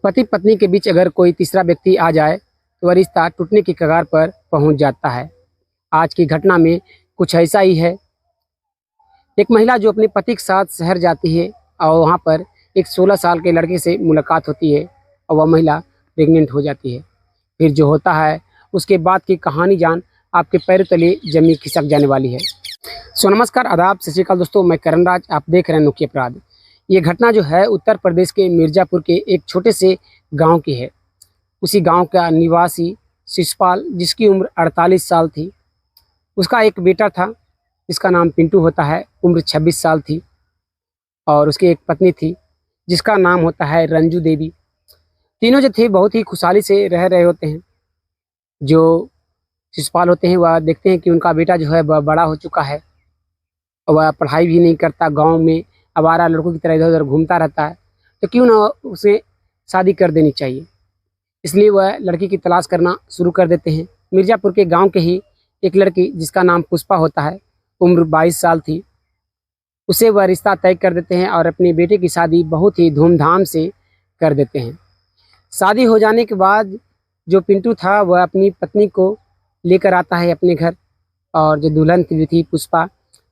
पति पत्नी के बीच अगर कोई तीसरा व्यक्ति आ जाए तो वह रिश्ता टूटने की कगार पर पहुंच जाता है। आज की घटना में कुछ ऐसा ही है। एक महिला जो अपने पति के साथ शहर जाती है और वहां पर एक 16 साल के लड़के से मुलाकात होती है और वह महिला प्रेग्नेंट हो जाती है। फिर जो होता है उसके बाद की कहानी जान आपके पैरों तले जमीन खिसक जाने वाली है। नमस्कार, आदाब, सत श्री अकाल दोस्तों, मैं करण राज, आप देख रहे हैं अनोखी अपराध। ये घटना जो है उत्तर प्रदेश के मिर्ज़ापुर के एक छोटे से गांव की है। उसी गांव का निवासी शिशुपाल, जिसकी उम्र 48 साल थी, उसका एक बेटा था जिसका नाम पिंटू होता है, उम्र 26 साल थी। और उसकी एक पत्नी थी जिसका नाम होता है रंजू देवी। तीनों जो थे बहुत ही खुशहाली से रह रहे होते हैं। जो शिशुपाल होते हैं वह देखते हैं कि उनका बेटा जो है वह बड़ा हो चुका है और वह पढ़ाई भी नहीं करता, गांव में आवारा लड़कों की तरह इधर उधर घूमता रहता है, तो क्यों ना उसे शादी कर देनी चाहिए। इसलिए वह लड़की की तलाश करना शुरू कर देते हैं। मिर्ज़ापुर के गांव के ही एक लड़की जिसका नाम पुष्पा होता है, उम्र 22 साल थी, उसे वह रिश्ता तय कर देते हैं और अपने बेटे की शादी बहुत ही धूमधाम से कर देते हैं। शादी हो जाने के बाद जो पिंटू था वह अपनी पत्नी को लेकर आता है अपने घर, और जो दुल्हन थी पुष्पा,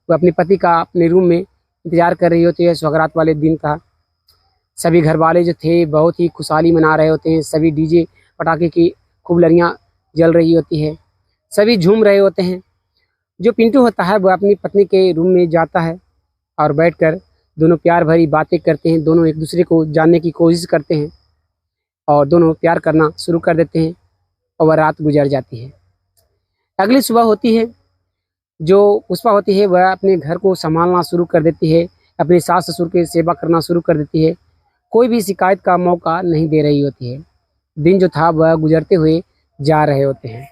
वह अपने पति का अपने रूम में इंतजार कर रही होती है। सौगात वाले दिन का सभी घर वाले जो थे बहुत ही खुशहाली मना रहे होते हैं। सभी डीजे पटाखे की खूब लड़ियाँ जल रही होती है, सभी झूम रहे होते हैं। जो पिंटू होता है वह अपनी पत्नी के रूम में जाता है और बैठकर दोनों प्यार भरी बातें करते हैं। दोनों एक दूसरे को जानने की कोशिश करते हैं और दोनों प्यार करना शुरू कर देते हैं और वह रात गुजर जाती है। अगली सुबह होती है, जो पुष्पा होती है वह अपने घर को संभालना शुरू कर देती है, अपने सास ससुर की सेवा करना शुरू कर देती है। कोई भी शिकायत का मौका नहीं दे रही होती है। दिन जो था वह गुजरते हुए जा रहे होते हैं।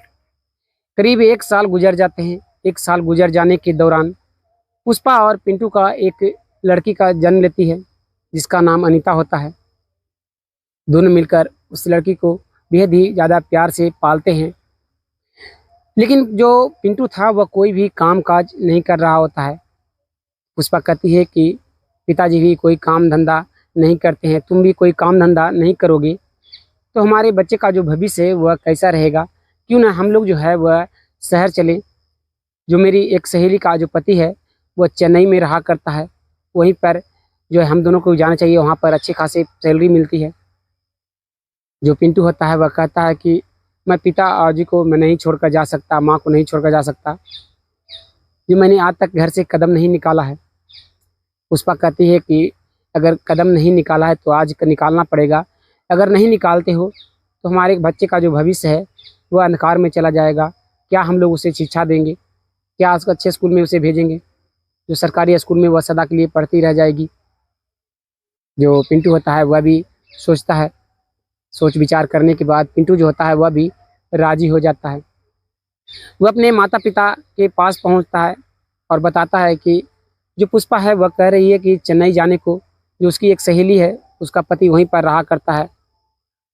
करीब 1 साल गुजर जाते हैं। 1 साल गुजर जाने के दौरान पुष्पा और पिंटू का एक लड़की का जन्म लेती है जिसका नाम अनीता होता है। दोनों मिलकर उस लड़की को बेहद ही ज़्यादा प्यार से पालते हैं। लेकिन जो पिंटू था वह कोई भी काम काज नहीं कर रहा होता है। पुष्पा कहती है कि पिताजी भी कोई काम धंधा नहीं करते हैं, तुम भी कोई काम धंधा नहीं करोगे तो हमारे बच्चे का जो भविष्य है वह कैसा रहेगा। क्यों ना हम लोग जो है वह शहर चले। जो मेरी एक सहेली का जो पति है वह चेन्नई में रहा करता है, वहीं पर जो है हम दोनों को जाना चाहिए, वहाँ पर अच्छी खासी सैलरी मिलती है। जो पिंटू होता है वह कहता है कि मैं पिताजी को मैं नहीं छोड़कर जा सकता, माँ को नहीं छोड़कर जा सकता, जो मैंने आज तक घर से कदम नहीं निकाला है। पुष्पा कहती है कि अगर कदम नहीं निकाला है तो आज निकालना पड़ेगा। अगर नहीं निकालते हो तो हमारे बच्चे का जो भविष्य है वह अंधकार में चला जाएगा। क्या हम लोग उसे शिक्षा देंगे? क्या उसको अच्छे स्कूल में उसे भेजेंगे? जो सरकारी स्कूल में वह सदा के लिए पढ़ती रह जाएगी। जो पिंटू होता है वह भी सोचता है। सोच विचार करने के बाद पिंटू जो होता है वह भी राजी हो जाता है। वह अपने माता पिता के पास पहुंचता है और बताता है कि जो पुष्पा है वह कह रही है कि चेन्नई जाने को, जो उसकी एक सहेली है उसका पति वहीं पर रहा करता है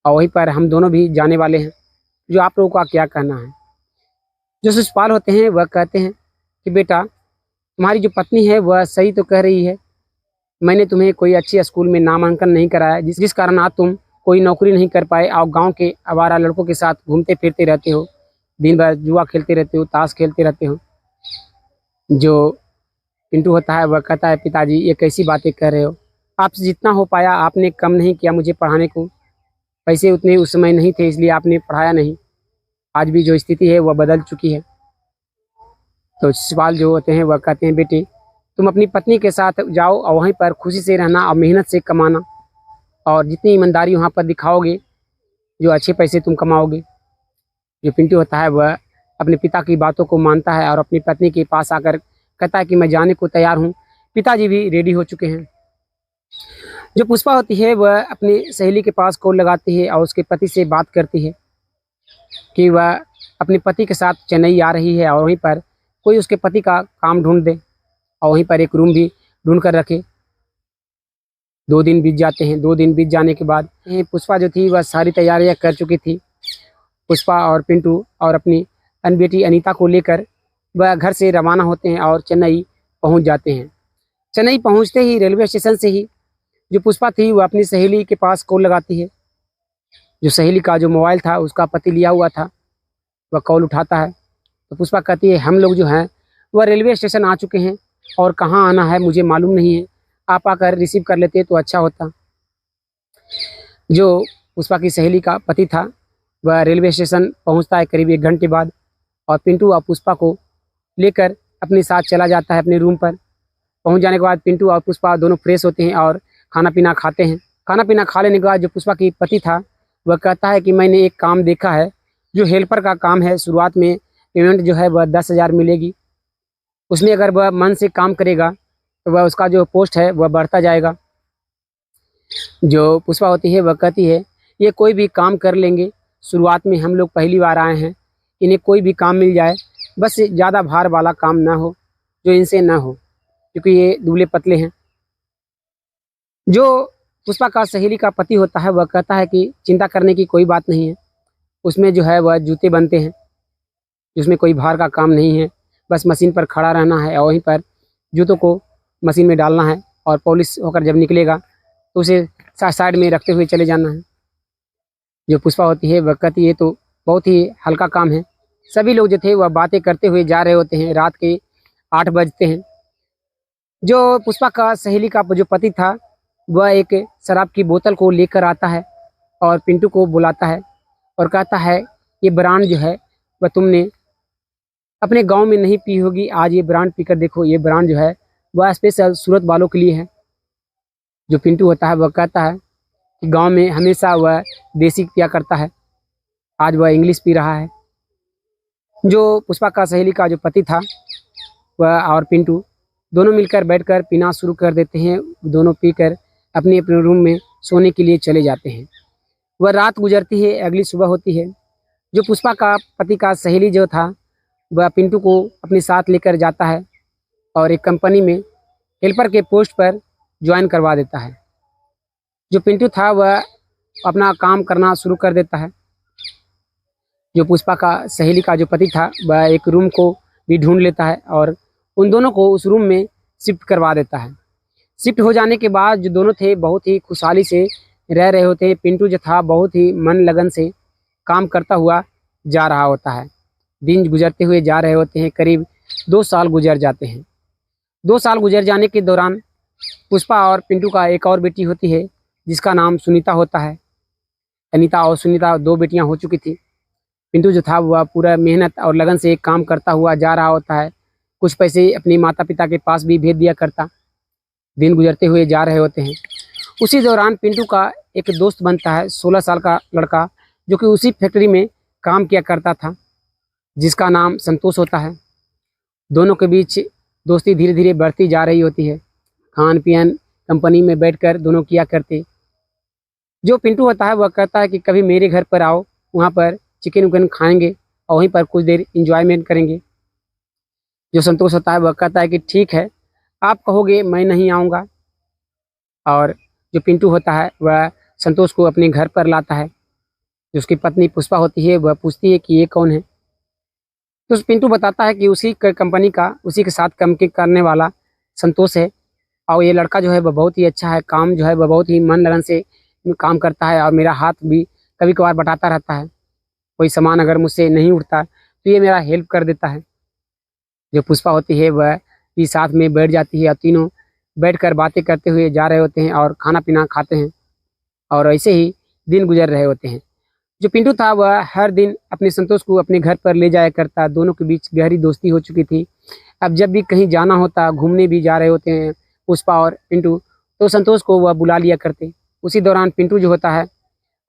और वहीं पर हम दोनों भी जाने वाले हैं। जो आप लोगों का क्या कहना है? जो शिशुपाल होते हैं वह कहते हैं कि बेटा, तुम्हारी जो पत्नी है वह सही तो कह रही है। मैंने तुम्हें कोई अच्छे स्कूल में नामांकन नहीं कराया, जिस कारण आज तुम कोई नौकरी नहीं कर पाए और गांव के आवारा लड़कों के साथ घूमते फिरते रहते हो, दिन भर जुआ खेलते रहते हो, ताश खेलते रहते हो। जो पिंटू होता है वह कहता है पिताजी ये कैसी बातें कर रहे हो? आपसे जितना हो पाया आपने कम नहीं किया मुझे पढ़ाने को। पैसे उतने उस समय नहीं थे इसलिए आपने पढ़ाया नहीं। आज भी जो स्थिति है वह बदल चुकी है। तो शिशुपाल जो होते हैं वह कहते हैं बेटे, तुम अपनी पत्नी के साथ जाओ और वहीं पर खुशी से रहना और मेहनत से कमाना, और जितनी ईमानदारी वहाँ पर दिखाओगे जो अच्छे पैसे तुम कमाओगे। जो पिंटू होता है वह अपने पिता की बातों को मानता है और अपनी पत्नी के पास आकर कहता है कि मैं जाने को तैयार हूँ, पिताजी भी रेडी हो चुके हैं। जो पुष्पा होती है वह अपनी सहेली के पास कॉल लगाती है और उसके पति से बात करती है कि वह अपने पति के साथ चेन्नई आ रही है और वहीं पर कोई उसके पति का काम ढूंढ दे और वहीं पर एक रूम भी ढूंढ कर रखे। 2 दिन बीत जाते हैं। 2 दिन बीत जाने के बाद पुष्पा जो थी वह सारी तैयारियां कर चुकी थी। पुष्पा और पिंटू और अपनी बेटी अनीता को लेकर वह घर से रवाना होते हैं और चेन्नई पहुंच जाते हैं। चेन्नई पहुंचते ही रेलवे स्टेशन से ही जो पुष्पा थी वह अपनी सहेली के पास कॉल लगाती है। जो सहेली का जो मोबाइल था उसका पति लिया हुआ था, वह कॉल उठाता है। तो पुष्पा कहती है हम लोग जो हैं वह रेलवे स्टेशन आ चुके हैं और कहाँ आना है मुझे मालूम नहीं है, आप आकर रिसीव कर लेते तो अच्छा होता। जो पुष्पा की सहेली का पति था वह रेलवे स्टेशन पहुंचता है करीब 1 घंटे बाद, और पिंटू और पुष्पा को लेकर अपने साथ चला जाता है अपने रूम पर। पहुंच जाने के बाद पिंटू और पुष्पा दोनों फ्रेश होते हैं और खाना पीना खाते हैं। खाना पीना खा लेने के बाद जो पुष्पा की पति था वह कहता है कि मैंने एक काम देखा है, जो हेल्पर का काम है, शुरुआत में पेमेंट जो है वह 10,000 मिलेगी। उसमें अगर वह मन से काम करेगा तो वह उसका जो पोस्ट है वह बढ़ता जाएगा। जो पुष्पा होती है वह कहती है ये कोई भी काम कर लेंगे, शुरुआत में हम लोग पहली बार आए हैं, इन्हें कोई भी काम मिल जाए, बस ज़्यादा भार वाला काम ना हो, जो इनसे ना हो, क्योंकि ये दुबले पतले हैं। जो पुष्पा का सहेली का पति होता है वह कहता है कि चिंता करने की कोई बात नहीं है, उसमें जो है वह जूते बनते हैं, जिसमें कोई भार का काम नहीं है, बस मशीन पर खड़ा रहना है और वहीं पर जूतों को मशीन में डालना है और पॉलिश होकर जब निकलेगा तो उसे साइड में रखते हुए चले जाना है। जो पुष्पा होती है वह कहती है ये तो बहुत ही हल्का काम है। सभी लोग जो थे वह बातें करते हुए जा रहे होते हैं, रात के 8 बजते हैं। जो पुष्पा का सहेली का जो पति था वह एक शराब की बोतल को लेकर आता है और पिंटू को बुलाता है और कहता है ये ब्रांड जो है वह तुमने अपने गांव में नहीं पी होगी, आज ये ब्रांड पीकर देखो, ये ब्रांड जो है वह स्पेशल सूरत वालों के लिए है। जो पिंटू होता है वह कहता है कि गांव में हमेशा वह देसी पिया करता है, आज वह इंग्लिश पी रहा है। जो पुष्पा का सहेली का जो पति था वह और पिंटू दोनों मिलकर बैठकर पीना शुरू कर देते हैं। दोनों पीकर अपने अपने रूम में सोने के लिए चले जाते हैं। वह रात गुजरती है, अगली सुबह होती है। जो पुष्पा का पति का सहेली जो था वह पिंटू को अपने साथ लेकर जाता है और एक कंपनी में हेल्पर के पोस्ट पर ज्वाइन करवा देता है। जो पिंटू था वह अपना काम करना शुरू कर देता है। जो पुष्पा का सहेली का जो पति था वह एक रूम को भी ढूंढ लेता है और उन दोनों को उस रूम में शिफ्ट करवा देता है। शिफ्ट हो जाने के बाद जो दोनों थे बहुत ही खुशहाली से रह रहे होते हैं। पिंटू जो था बहुत ही मन लगन से काम करता हुआ जा रहा होता है। दिन गुजरते हुए जा रहे होते हैं, करीब 2 साल गुजर जाते हैं। 2 साल गुजर जाने के दौरान पुष्पा और पिंटू का एक और बेटी होती है जिसका नाम सुनीता होता है। अनीता और सुनीता 2 बेटियां हो चुकी थी। पिंटू जो था वह पूरा मेहनत और लगन से काम करता हुआ जा रहा होता है, कुछ पैसे अपने माता पिता के पास भी भेज दिया करता। दिन गुजरते हुए जा रहे होते हैं। उसी दौरान पिंटू का एक दोस्त बनता है, 16 साल का लड़का, जो कि उसी फैक्ट्री में काम किया करता था, जिसका नाम संतोष होता है। दोनों के बीच दोस्ती धीरे धीरे बढ़ती जा रही होती है। खान पियन कंपनी में बैठकर दोनों किया करते। जो पिंटू होता है वह कहता है कि कभी मेरे घर पर आओ, वहाँ पर चिकन उकन खाएंगे और वहीं पर कुछ देर इंजॉयमेंट करेंगे। जो संतोष होता है वह कहता है कि ठीक है, आप कहोगे मैं नहीं आऊँगा। और जो पिंटू होता है वह संतोष को अपने घर पर लाता है। जो उसकी पत्नी पुष्पा होती है वह पूछती है कि ये कौन है। तो पिंटू बताता है कि उसी कंपनी का, उसी के साथ काम करने वाला संतोष है, और ये लड़का जो है वह बहुत ही अच्छा है, काम जो है वह बहुत ही मन लगन से काम करता है और मेरा हाथ भी कभी कभार बटाता रहता है। कोई सामान अगर मुझसे नहीं उठता तो ये मेरा हेल्प कर देता है। जो पुष्पा होती है वह भी साथ में बैठ जाती है और तीनों बैठकर बातें करते हुए जा रहे होते हैं और खाना पीना खाते हैं और ऐसे ही दिन गुजर रहे होते हैं। जो पिंटू था वह हर दिन अपने संतोष को अपने घर पर ले जाया करता। दोनों के बीच गहरी दोस्ती हो चुकी थी। अब जब भी कहीं जाना होता, घूमने भी जा रहे होते हैं पुष्पा और पिंटू, तो संतोष को वह बुला लिया करते। उसी दौरान पिंटू जो होता है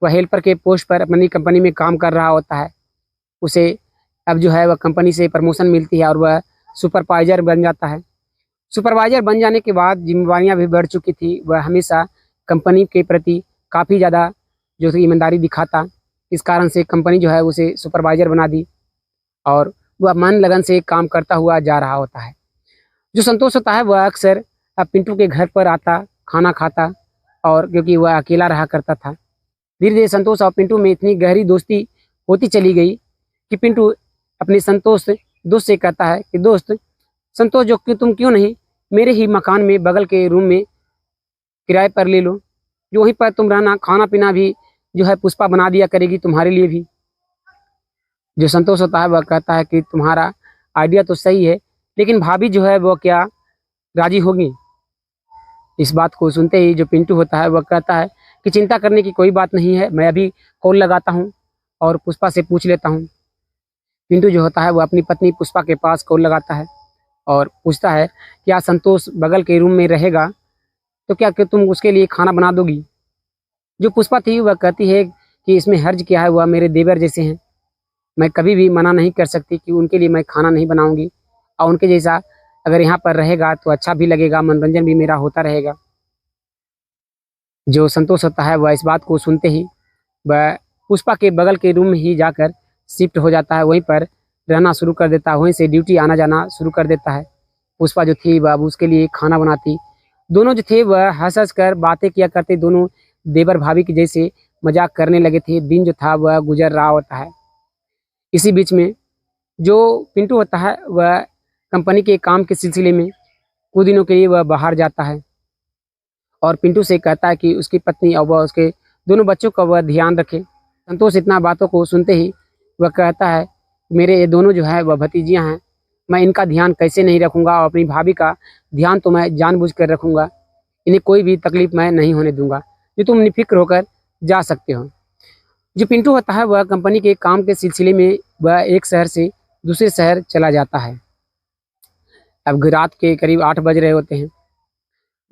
वह हेल्पर के पोस्ट पर अपनी कंपनी में काम कर रहा होता है। उसे अब जो है वह कंपनी से प्रमोशन मिलती है और वह सुपरवाइजर बन जाता है। सुपरवाइजर बन जाने के बाद जिम्मेवारियां भी बढ़ चुकी थी। वह हमेशा कंपनी के प्रति काफ़ी ज़्यादा जो थी ईमानदारी दिखाता। इस कारण से कंपनी जो है उसे सुपरवाइजर बना दी और वह मन लगन से काम करता हुआ जा रहा होता है। जो संतोष होता है वह अक्सर अब पिंटू के घर पर आता, खाना खाता, और क्योंकि वह अकेला रहा करता था। धीरे धीरे संतोष और पिंटू में इतनी गहरी दोस्ती होती चली गई कि पिंटू अपने संतोष दोस्त से कहता है कि दोस्त संतोष, जो कि तुम क्यों नहीं मेरे ही मकान में बगल के रूम में किराए पर ले लो, जो वहीं पर तुम रहना, खाना पीना भी जो है पुष्पा बना दिया करेगी तुम्हारे लिए भी। जो संतोष होता है वह कहता है कि तुम्हारा आइडिया तो सही है, लेकिन भाभी जो है वो क्या राजी होगी? इस बात को सुनते ही जो पिंटू होता है वह कहता है कि चिंता करने की कोई बात नहीं है, मैं अभी कॉल लगाता हूँ और पुष्पा से पूछ लेता हूँ। पिंटू जो होता है वह अपनी पत्नी पुष्पा के पास कॉल लगाता है और पूछता है क्या संतोष बगल के रूम में रहेगा, तो क्या कि तुम उसके लिए खाना बना दोगी? जो पुष्पा थी वह कहती है कि इसमें हर्ज क्या है, वह मेरे देवर जैसे हैं, मैं कभी भी मना नहीं कर सकती कि उनके लिए मैं खाना नहीं बनाऊंगी, और उनके जैसा अगर यहाँ पर रहेगा तो अच्छा भी लगेगा, मनोरंजन भी मेरा होता रहेगा। जो संतोष होता है वह इस बात को सुनते ही वह पुष्पा के बगल के रूम में ही जाकर शिफ्ट हो जाता है, वहीं पर रहना शुरू कर देता है, वहीं से ड्यूटी आना जाना शुरू कर देता है। पुष्पा जो थी वह अब उसके लिए खाना बनाती। दोनों जो थे वह हंस हंस कर बातें किया करते, दोनों देवर भाभी के जैसे मजाक करने लगे थे। दिन जो था वह गुजर रहा होता है। इसी बीच में जो पिंटू होता है वह कंपनी के काम के सिलसिले में कुछ दिनों के लिए वह बाहर जाता है और पिंटू से कहता है कि उसकी पत्नी और वह उसके दोनों बच्चों का वह ध्यान रखे। संतोष इतना बातों को सुनते ही वह कहता है मेरे ये दोनों जो है वह भतीजियाँ हैं, मैं इनका ध्यान कैसे नहीं रखूँगा, और अपनी भाभी का ध्यान तो मैं जानबूझ कर रखूँगा, इन्हें कोई भी तकलीफ मैं नहीं होने दूंगा, जो तुम निफिक्र होकर जा सकते हो। जो पिंटू होता है वह कंपनी के काम के सिलसिले में वह एक शहर से दूसरे शहर चला जाता है। अब रात के करीब 8 बज रहे होते हैं।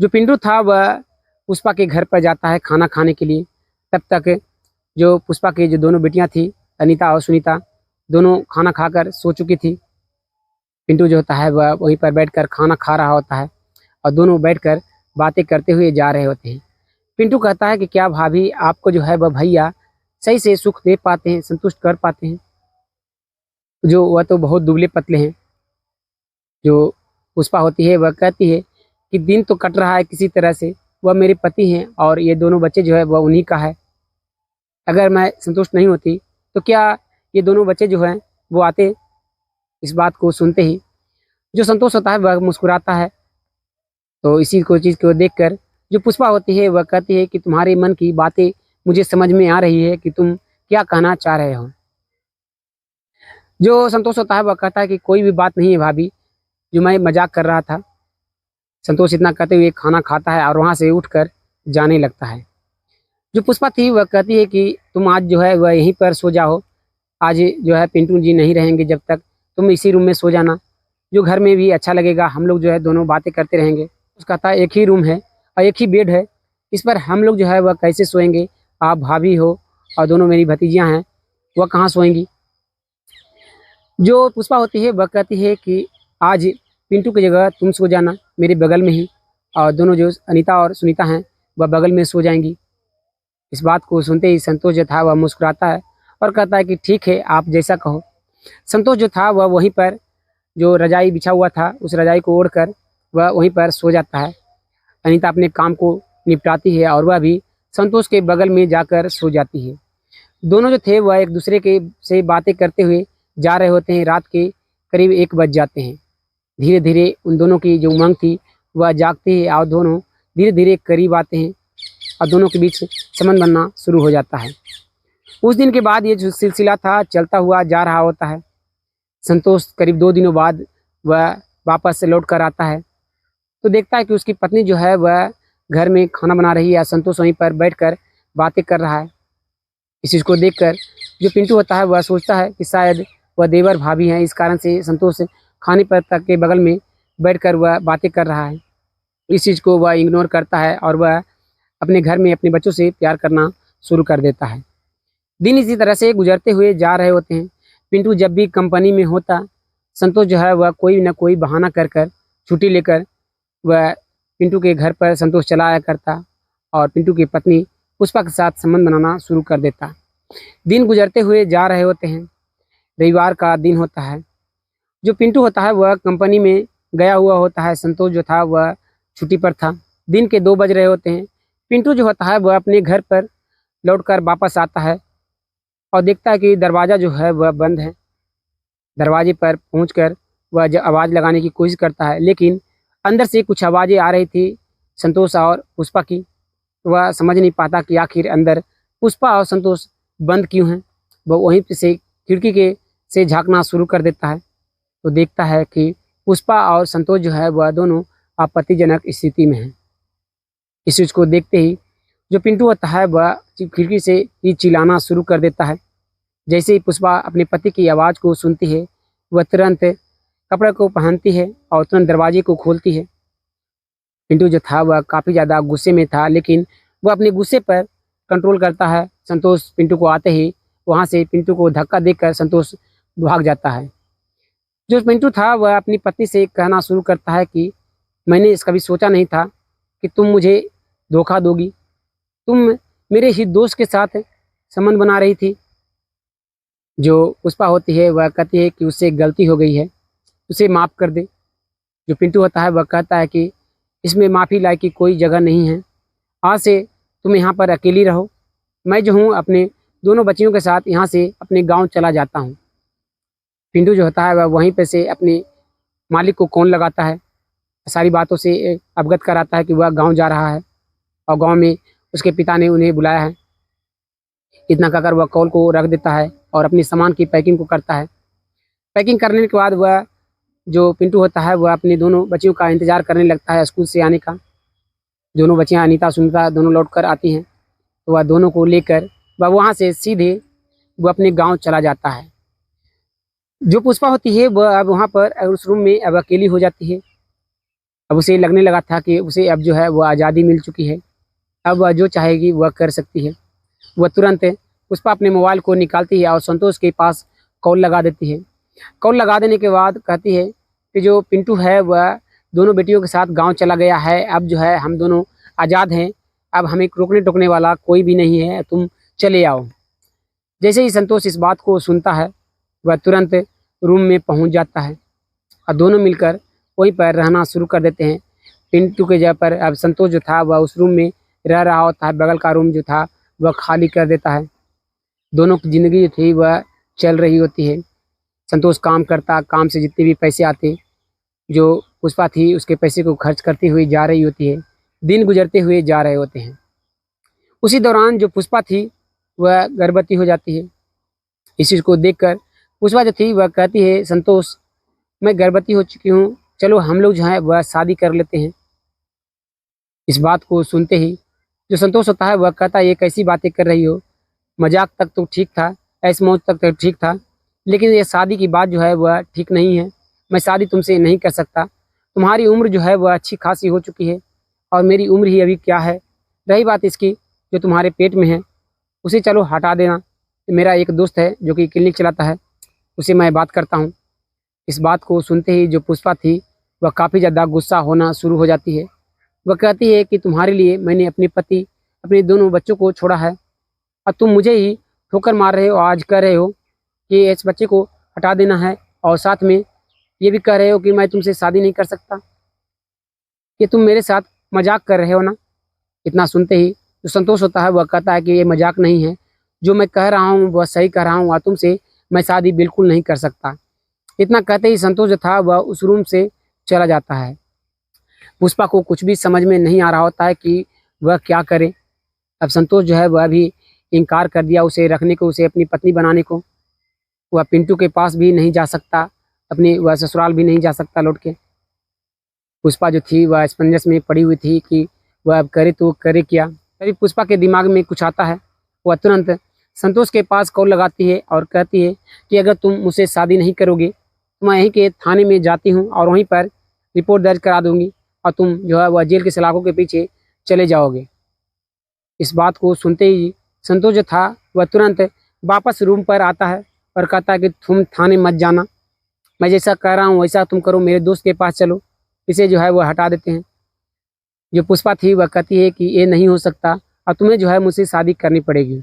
जो पिंटू था वह पुष्पा के घर पर जाता है खाना खाने के लिए। तब तक जो पुष्पा की जो दोनों बेटियां थी, अनीता और सुनीता, दोनों खाना खाकर सो चुकी थी। पिंटू जो होता है वह वहीं पर बैठकर खाना खा रहा होता है और दोनों बैठकर बातें करते हुए जा रहे होते हैं। पिंटू कहता है कि क्या भाभी आपको जो है वह भैया सही से सुख दे पाते हैं, संतुष्ट कर पाते हैं? जो वह तो बहुत दुबले पतले हैं। जो पुष्पा होती है वह कहती है कि दिन तो कट रहा है किसी तरह से, वह मेरे पति हैं और ये दोनों बच्चे जो है वह उन्हीं का है। अगर मैं संतुष्ट नहीं होती तो क्या ये दोनों बच्चे जो हैं वो आते? इस बात को सुनते ही जो संतोष होता है वह मुस्कुराता है। तो इसी को चीज़ को देखकर जो पुष्पा होती है वह कहती है कि तुम्हारे मन की बातें मुझे समझ में आ रही है कि तुम क्या कहना चाह रहे हो। जो संतोष होता है वह कहता है कि कोई भी बात नहीं है भाभी, जो मैं मजाक कर रहा था। संतोष इतना कहते हुए खाना खाता है और वहाँ से उठकर जाने लगता है। जो पुष्पा थी वह कहती है कि तुम आज जो है वह यहीं पर सो जाओ, आज जो है पिंटू जी नहीं रहेंगे, जब तक तुम इसी रूम में सो जाना, जो घर में भी अच्छा लगेगा, हम लोग जो है दोनों बातें करते रहेंगे। उसका कहता है एक ही रूम है और एक ही बेड है, इस पर हम लोग जो है वह कैसे सोएंगे? आप भाभी हो और दोनों मेरी भतीजियाँ हैं, वह कहाँ सोएंगी? जो पुष्पा होती है वह कहती है कि आज पिंटू की जगह तुम सो जाना मेरे बगल में ही, और दोनों जो अनीता और सुनीता हैं वह बगल में सो जाएंगी। इस बात को सुनते ही संतोष जो था वह मुस्कुराता है और कहता है कि ठीक है, आप जैसा कहो। संतोष जो था वह वहीं पर जो रजाई बिछा हुआ था उस रजाई को ओढ़कर वह वहीं पर सो जाता है। अनीता अपने काम को निपटाती है और वह भी संतोष के बगल में जाकर सो जाती है। दोनों जो थे वह एक दूसरे के से बातें करते हुए जा रहे होते हैं। रात के करीब 1 बज जाते हैं। धीरे धीरे उन दोनों की जो उमंग थी वह जागती है और दोनों धीरे धीरे करीब आते हैं और दोनों के बीच संबंध बनना शुरू हो जाता है। उस दिन के बाद ये जो सिलसिला था चलता हुआ जा रहा होता है। संतोष करीब 2 दिनों बाद वह वापस से लौट कर आता है तो देखता है कि उसकी पत्नी जो है वह घर में खाना बना रही है, संतोष वहीं पर बैठकर बातें कर रहा है। इस चीज़ को देखकर जो पिंटू होता है वह सोचता है कि शायद वह देवर भाभी हैं, इस कारण से संतोष खाने पर तक के बगल में बैठकर वह बातें कर रहा है। इस चीज़ को वह इग्नोर करता है और वह अपने घर में अपने बच्चों से प्यार करना शुरू कर देता है। दिन इसी तरह से गुजरते हुए जा रहे होते हैं। पिंटू जब भी कंपनी में होता, संतोष जो है वह कोई न कोई बहाना कर कर छुट्टी लेकर वह पिंटू के घर पर संतोष चला आया करता और पिंटू की पत्नी पुष्पा के साथ संबंध बनाना शुरू कर देता। दिन गुजरते हुए जा रहे होते हैं। रविवार का दिन होता है। जो पिंटू होता है वह कंपनी में गया हुआ होता है, संतोष जो था वह छुट्टी पर था। दिन के 2 बज रहे होते हैं। पिंटू जो होता है वह अपने घर पर लौटकर वापस आता है और देखता है कि दरवाज़ा जो है वह बंद है। दरवाजे पर पहुंचकर वह आवाज़ लगाने की कोशिश करता है, लेकिन अंदर से कुछ आवाज़ें आ रही थी संतोष और पुष्पा की। वह समझ नहीं पाता कि आखिर अंदर पुष्पा और संतोष बंद क्यों हैं। वह वहीं पे से खिड़की के से झाँकना शुरू कर देता है, तो देखता है कि पुष्पा और संतोष जो है वह दोनों आपत्तिजनक स्थिति में हैं। इस चीज़ को देखते ही जो पिंटू होता है वह खिड़की से ही चिल्लाना शुरू कर देता है। जैसे ही पुष्पा अपने पति की आवाज़ को सुनती है, वह तुरंत कपड़े को पहनती है और तुरंत दरवाजे को खोलती है। पिंटू जो था वह काफ़ी ज़्यादा गुस्से में था, लेकिन वह अपने गुस्से पर कंट्रोल करता है। संतोष पिंटू को आते ही वहाँ से पिंटू को धक्का देकर संतोष भाग जाता है। जो पिंटू था वह अपनी पत्नी से कहना शुरू करता है कि मैंने इस कभी सोचा नहीं था कि तुम मुझे धोखा दोगी। तुम मेरे ही दोस्त के साथ संबंध बना रही थी। जो पुष्पा होती है वह कहती है कि उससे गलती हो गई है, उसे माफ़ कर दे। जो पिंटू होता है वह कहता है कि इसमें माफ़ी लायक की कोई जगह नहीं है। आज से तुम यहाँ पर अकेली रहो। मैं जो हूँ अपने दोनों बच्चियों के साथ यहाँ से अपने गांव चला जाता हूँ। पिंटू जो होता है वह वहीं पे से अपने मालिक को फ़ोन लगाता है, सारी बातों से अवगत कराता है कि वह गांव जा रहा है और गांव में उसके पिता ने उन्हें बुलाया है। इतना कहकर वह कॉल को रख देता है और अपने सामान की पैकिंग को करता है। पैकिंग करने के बाद वह जो पिंटू होता है वह अपनी दोनों बच्चियों का इंतज़ार करने लगता है स्कूल से आने का। दोनों बच्चियाँ अनीता सुनीता दोनों लौट कर आती हैं, तो वह दोनों को लेकर वह वहाँ से सीधे वह अपने गांव चला जाता है। जो पुष्पा होती है वह अब वहाँ पर उस रूम में अब अकेली हो जाती है। अब उसे लगने लगा था कि उसे अब जो है वह आज़ादी मिल चुकी है। अब वह जो चाहेगी वह कर सकती है। वह तुरंत पुष्पा अपने मोबाइल को निकालती है और संतोष के पास कॉल लगा देती है। कॉल लगा देने के बाद कहती है कि जो पिंटू है वह दोनों बेटियों के साथ गांव चला गया है। अब जो है हम दोनों आज़ाद हैं। अब हमें रोकने टोकने वाला कोई भी नहीं है, तुम चले आओ। जैसे ही संतोष इस बात को सुनता है वह तुरंत रूम में पहुंच जाता है और दोनों मिलकर वहीं पर रहना शुरू कर देते हैं। पिंटू के जगह पर अब संतोष जो था वह उस रूम में रह रहा होता है। बगल का रूम जो था वह खाली कर देता है। दोनों की ज़िंदगी जो थी वह चल रही होती है। संतोष काम करता, काम से जितने भी पैसे आते, जो पुष्पा थी उसके पैसे को खर्च करती हुई जा रही होती है। दिन गुजरते हुए जा रहे होते हैं। उसी दौरान जो पुष्पा थी वह गर्भवती हो जाती है। इस चीज़ को देखकर पुष्पा जो थी वह कहती है, संतोष मैं गर्भवती हो चुकी हूँ, चलो हम लोग जो है वह शादी कर लेते हैं। इस बात को सुनते ही जो संतोष होता है वह कहता है, ये कैसी बातें कर रही हो, मजाक तक तो ठीक था, ऐश मौज तक तो ठीक था, लेकिन ये शादी की बात जो है वह ठीक नहीं है। मैं शादी तुमसे नहीं कर सकता। तुम्हारी उम्र जो है वह अच्छी खासी हो चुकी है और मेरी उम्र ही अभी क्या है। रही बात इसकी जो तुम्हारे पेट में है उसे चलो हटा देना। मेरा एक दोस्त है जो कि क्लिनिक चलाता है, उसे मैं बात करता हूँ। इस बात को सुनते ही जो पुष्पा थी वह काफ़ी ज़्यादा गुस्सा होना शुरू हो जाती है। वह कहती है कि तुम्हारे लिए मैंने अपने पति, अपने दोनों बच्चों को छोड़ा है और तुम मुझे ही ठोकर मार रहे हो। आज कह रहे हो कि इस बच्चे को हटा देना है और साथ में ये भी कह रहे हो कि मैं तुमसे शादी नहीं कर सकता। ये तुम मेरे साथ मजाक कर रहे हो ना। इतना सुनते ही जो संतोष होता है वह कहता है कि ये मजाक नहीं है, जो मैं कह रहा हूँ वह सही कह रहा हूँ और तुमसे मैं शादी बिल्कुल नहीं कर सकता। इतना कहते ही संतोष जो था वह उस रूम से चला जाता है। पुष्पा को कुछ भी समझ में नहीं आ रहा होता है कि वह क्या करे। अब संतोष जो है वह भी इनकार कर दिया उसे रखने को, उसे अपनी पत्नी बनाने को। वह पिंटू के पास भी नहीं जा सकता, अपने वह ससुराल भी नहीं जा सकता लौट के। पुष्पा जो थी वह असमंजस में पड़ी हुई थी कि वह अब करे तो करे क्या। तभी पुष्पा के दिमाग में कुछ आता है। वह तुरंत संतोष के पास कॉल लगाती है और कहती है कि अगर तुम मुझसे शादी नहीं करोगे तो मैं यहीं के थाने में जाती हूँ और वहीं पर रिपोर्ट दर्ज करा दूँगी और तुम जो है वह जेल के सलाखों के पीछे चले जाओगे। इस बात को सुनते ही संतोष जो था वह तुरंत वापस रूम पर आता है और कहता है कि तुम थाने मत जाना, मैं जैसा कह रहा हूँ वैसा तुम करो, मेरे दोस्त के पास चलो, इसे जो है वह हटा देते हैं। जो पुष्पा थी वह कहती है कि ये नहीं हो सकता और तुम्हें जो है मुझसे शादी करनी पड़ेगी।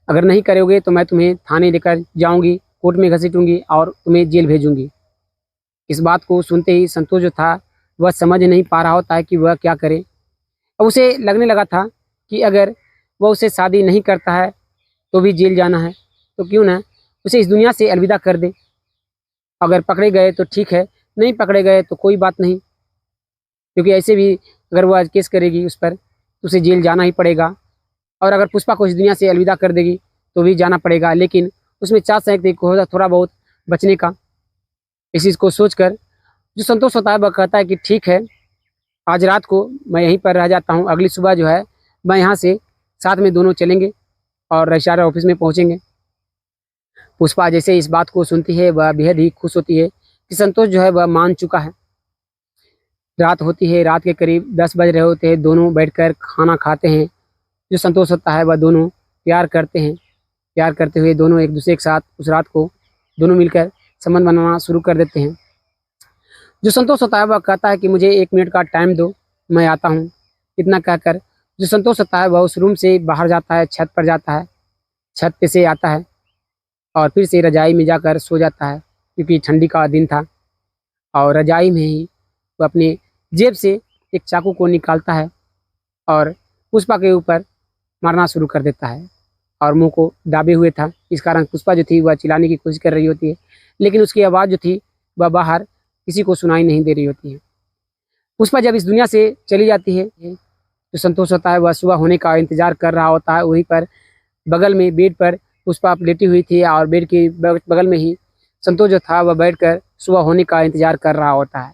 अगर नहीं करोगे तो मैं तुम्हें थाने लेकर जाऊंगी, कोर्ट में घसीटूंगी और तुम्हें जेल भेजूंगी। इस बात को सुनते ही संतोष जो था वह समझ नहीं पा रहा होता है कि वह क्या करे। अब उसे लगने लगा था कि अगर वह उसे शादी नहीं करता है तो भी जेल जाना है, तो क्यों ना उसे इस दुनिया से अलविदा कर दे। अगर पकड़े गए तो ठीक है, नहीं पकड़े गए तो कोई बात नहीं। क्योंकि ऐसे भी अगर वो आज केस करेगी उस पर तो उसे जेल जाना ही पड़ेगा। और अगर पुष्पा को इस दुनिया से अलविदा कर देगी तो भी जाना पड़ेगा, लेकिन उसमें चांस है कि थोड़ा बहुत बचने का। इस चीज़ को सोचकर जो संतोष होता है वह कहता है कि ठीक है, आज रात को मैं यहीं पर रह जाता हूँ, अगली सुबह जो है मैं यहाँ से साथ में दोनों चलेंगे और रजिस्ट्रार ऑफिस में पहुँचेंगे। पुष्पा जैसे इस बात को सुनती है वह बेहद ही खुश होती है कि संतोष जो है वह मान चुका है। रात होती है, रात के करीब 10 बज रहे होते हैं, दोनों बैठकर खाना खाते हैं। जो संतोष होता है वह दोनों प्यार करते हैं। प्यार करते हुए दोनों एक दूसरे के साथ उस रात को दोनों मिलकर संबंध बनाना शुरू कर देते हैं। जो संतोष होता है वह कहता है कि मुझे 1 मिनट का टाइम दो, मैं आता हूँ। इतना कहकर जो संतोष होता है वह उस रूम से बाहर जाता है, छत पर जाता है। छत पे से आता है और फिर से रजाई में जाकर सो जाता है, क्योंकि ठंडी का दिन था। और रजाई में ही वो अपने जेब से एक चाकू को निकालता है और पुष्पा के ऊपर मारना शुरू कर देता है। और मुंह को दाबे हुए था, इस कारण पुष्पा जो थी वह चिल्लाने की कोशिश कर रही होती है, लेकिन उसकी आवाज़ जो थी वह बाहर किसी को सुनाई नहीं दे रही होती है। पुष्पा जब इस दुनिया से चली जाती है तो संतोष होता है वह सुबह होने का इंतजार कर रहा होता है। वहीं पर बगल में बेड पर पुष्पा लेटी हुई थी और बेड के बगल में ही संतोष जो था वह बैठकर सुबह होने का इंतजार कर रहा होता है।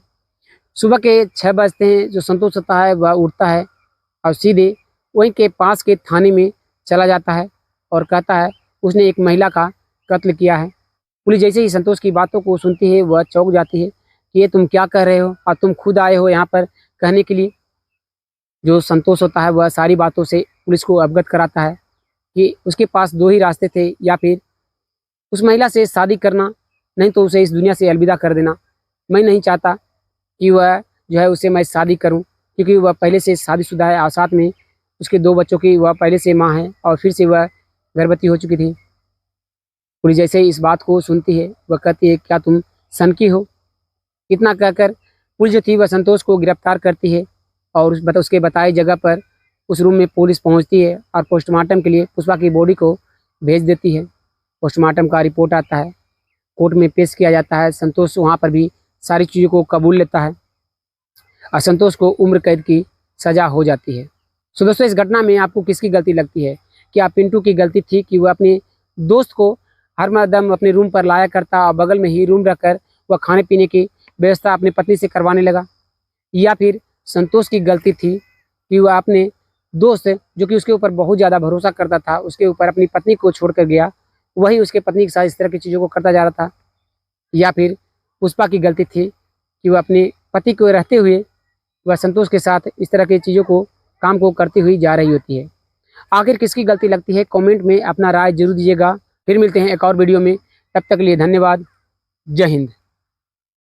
सुबह के 6 बजते हैं। जो संतोष होता है वह उठता है और सीधे वहीं के पास के थाने में चला जाता है और कहता है उसने एक महिला का कत्ल किया है। पुलिस जैसे ही संतोष की बातों को सुनती है वह चौंक जाती है कि ये तुम क्या कह रहे हो और तुम खुद आए हो यहाँ पर कहने के लिए। जो संतोष होता है वह सारी बातों से पुलिस को अवगत कराता है कि उसके पास 2 ही रास्ते थे, या फिर उस महिला से शादी करना, नहीं तो उसे इस दुनिया से अलविदा कर देना। मैं नहीं चाहता कि वह जो है उससे मैं शादी करूं, क्योंकि वह पहले से शादीशुदा है और साथ में उसके 2 बच्चों की वह पहले से माँ है और फिर से वह गर्भवती हो चुकी थी। पुलिस जैसे ही इस बात को सुनती है वह कहती है क्या तुम सनकी हो। इतना कहकर पुलिस जो थी वह संतोष को गिरफ्तार करती है और उसके बताई जगह पर उस रूम में पुलिस पहुंचती है और पोस्टमार्टम के लिए पुष्पा की बॉडी को भेज देती है। पोस्टमार्टम का रिपोर्ट आता है, कोर्ट में पेश किया जाता है। संतोष वहाँ पर भी सारी चीज़ों को कबूल लेता है और संतोष को उम्र कैद की सज़ा हो जाती है। सो दोस्तों, इस घटना में आपको किसकी गलती लगती है? क्या पिंटू की गलती थी कि वह अपने दोस्त को हर दम अपने रूम पर लाया करता और बगल में ही रूम रखकर वह खाने पीने की व्यवस्था अपनी पत्नी से करवाने लगा? या फिर संतोष की गलती थी कि वह अपने दोस्त जो कि उसके ऊपर बहुत ज़्यादा भरोसा करता था, उसके ऊपर अपनी पत्नी को छोड़कर गया, वही उसके पत्नी के साथ इस तरह की चीज़ों को करता जा रहा था? या फिर पुष्पा की गलती थी कि वह अपने पति को रहते हुए वह संतोष के साथ इस तरह की चीज़ों को काम को करती हुई जा रही होती है? आखिर किसकी गलती लगती है? कमेंट में अपना राय जरूर दीजिएगा। फिर मिलते हैं एक और वीडियो में, तब तक के लिए धन्यवाद। जय हिंद।